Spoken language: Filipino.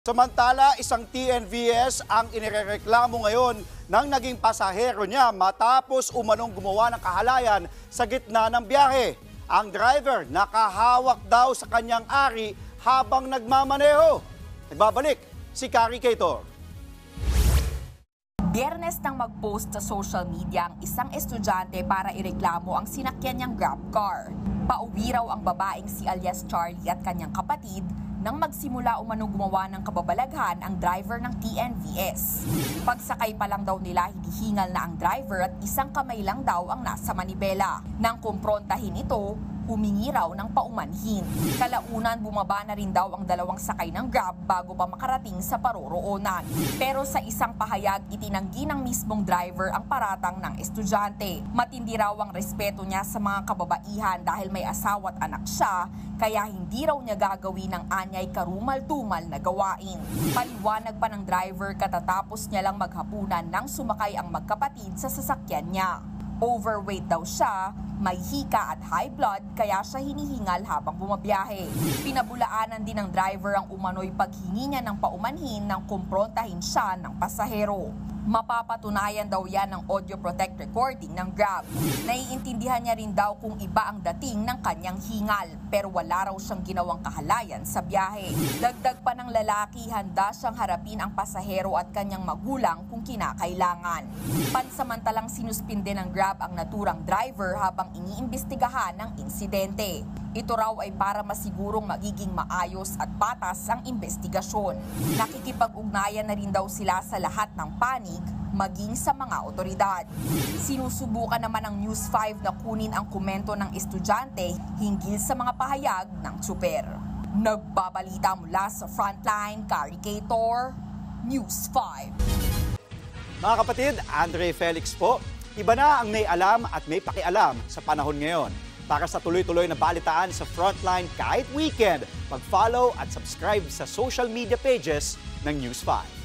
Samantala, isang TNVS ang inireklamo ngayon ng naging pasahero niya matapos umanong gumawa ng kahalayan sa gitna ng biyahe. Ang driver nakahawak daw sa kanyang ari habang nagmamaneho. Nagbabalik si Kari Cator. Biyernes nang mag-post sa social media ang isang estudyante para ireklamo ang sinakyan niyang Grab car. Pauwi raw ang babaeng si alias Charlie at kanyang kapatid nang magsimula umanong gumawa ng kababalaghan ang driver ng TNVS. Pagsakay pa lang daw nila, hinihingal na ang driver at isang kamay lang daw ang nasa manibela. Nang kumprontahin ito, humingi raw ng paumanhin. Kalaunan, bumaba na rin daw ang dalawang sakay ng Grab bago pa makarating sa paroroonan. Pero sa isang pahayag, itinanggi ng mismong driver ang paratang ng estudyante. Matindi raw ang respeto niya sa mga kababaihan dahil may asawa at anak siya, kaya hindi raw niya gagawin ng anyay karumal-tumal na gawain. Paliwanag pa ng driver, katatapos niya lang maghapunan nang sumakay ang magkapatid sa sasakyan niya. Overweight daw siya, may hika at high blood kaya siya hinihingal habang bumabiyahe. Pinabulaanan din ng driver ang umano'y paghingi niya ng paumanhin nang kumprontahin siya ng pasahero. Mapapatunayan daw yan ng audio protect recording ng Grab. Naiintindihan niya rin daw kung iba ang dating ng kanyang hingal, pero wala raw siyang ginawang kahalayan sa biyahe. Dagdag pa ng lalaki, handa siyang harapin ang pasahero at kanyang magulang kung kinakailangan. Pansamantalang sinuspinde ng Grab ang naturang driver habang iniimbestigahan ang insidente. Ito raw ay para masigurong magiging maayos at patas ang investigasyon. Nakikipag-ugnayan na rin daw sila sa lahat ng panig, maging sa mga otoridad. Sinusubukan naman ng News 5 na kunin ang komento ng estudyante hinggil sa mga pahayag ng tsuper. Nagbabalita mula sa Frontline, Kari Cator, News 5. Mga kapatid, Andre Felix po. Iba na ang may alam at may pakialam sa panahon ngayon. Para sa tuloy-tuloy na balitaan sa Frontline kahit weekend, mag-follow at subscribe sa social media pages ng News 5.